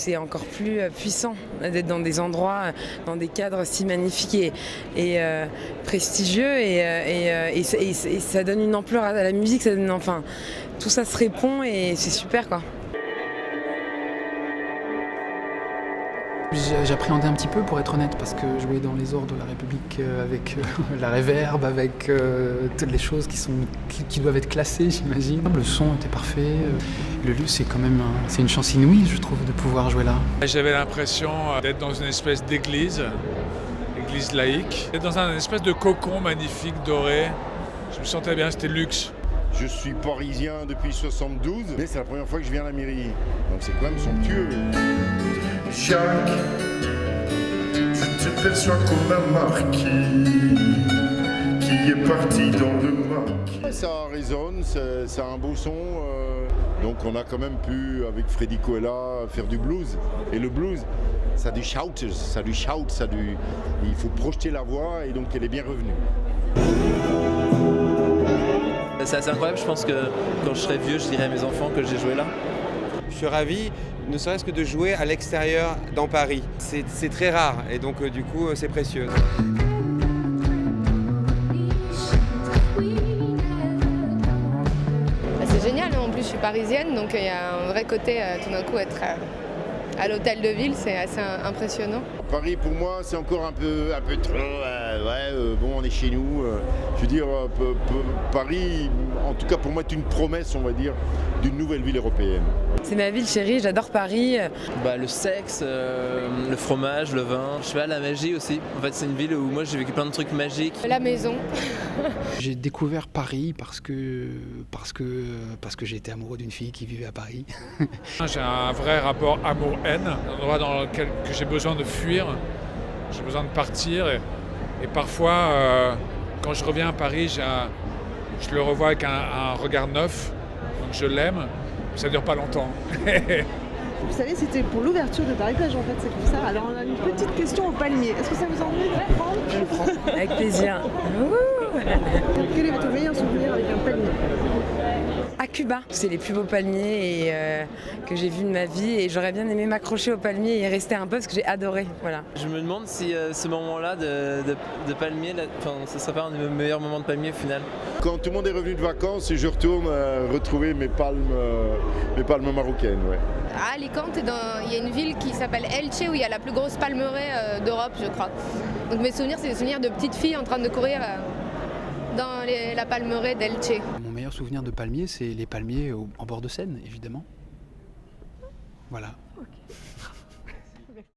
c'est encore plus puissant d'être dans des endroits, dans des cadres si magnifiques et prestigieux et ça donne une ampleur à la musique, ça donne, enfin, tout ça se répond et c'est super quoi. J'appréhendais un petit peu pour être honnête parce que jouer dans les ordres de la République avec la réverb, avec toutes les choses qui doivent être classées, j'imagine. Le son était parfait. Le lieu, c'est quand même c'est une chance inouïe, je trouve, de pouvoir jouer là. J'avais l'impression d'être dans une espèce d'église laïque, d'être dans un espèce de cocon magnifique, doré. Je me sentais bien, c'était luxe. Je suis parisien depuis 72, mais c'est la première fois que je viens à la mairie. Donc c'est quand même somptueux. Jacques, tu te perçois comme un marquis qui est parti dans le maquis. Ça résonne, c'est un beau son. Donc on a quand même pu, avec Freddy Coella, faire du blues. Et le blues, ça a du shout, il faut projeter la voix et donc elle est bien revenue. C'est assez incroyable, je pense que quand je serai vieux, je dirai à mes enfants que j'ai joué là. Je suis ravi, ne serait-ce que de jouer à l'extérieur dans Paris. C'est très rare et donc du coup c'est précieux. C'est génial, en plus je suis parisienne donc il y a un vrai côté tout d'un coup être à l'hôtel de ville, c'est assez impressionnant. Paris pour moi c'est encore un peu trop, bon on est chez nous. Je veux dire, Paris en tout cas pour moi est une promesse on va dire d'une nouvelle ville européenne. C'est ma ville chérie, j'adore Paris. Le sexe, le fromage, le vin, je sais pas, la magie aussi. En fait c'est une ville où moi j'ai vécu plein de trucs magiques. La maison. J'ai découvert Paris parce que j'ai été amoureux d'une fille qui vivait à Paris. J'ai un vrai rapport amour-haine, un endroit dans lequel que j'ai besoin de fuir, j'ai besoin de partir et parfois quand je reviens à Paris, je le revois avec un regard neuf, donc je l'aime, mais ça ne dure pas longtemps. Vous savez, c'était pour l'ouverture de Paris-Plage en fait, c'est pour ça. Alors on a une petite question au palmier. Est-ce que ça vous ennuie de prendre ? Je le prends avec plaisir. Quel est votre meilleur souvenir avec un palmier ? À Cuba, c'est les plus beaux palmiers que j'ai vus de ma vie et j'aurais bien aimé m'accrocher au palmier et y rester un peu parce que j'ai adoré. Voilà. Je me demande si ce moment-là de palmier, ce serait pas un de mes meilleurs moments de palmier au final. Quand tout le monde est revenu de vacances et je retourne retrouver mes palmes marocaines. Ouais. À Alicante, il y a une ville qui s'appelle Elche où il y a la plus grosse palmeraie d'Europe je crois. Donc mes souvenirs c'est des souvenirs de petites filles en train de courir dans la palmeraie d'Elche. Mon meilleur souvenir de palmier, c'est les palmiers en bord de Seine, évidemment. Voilà. Okay.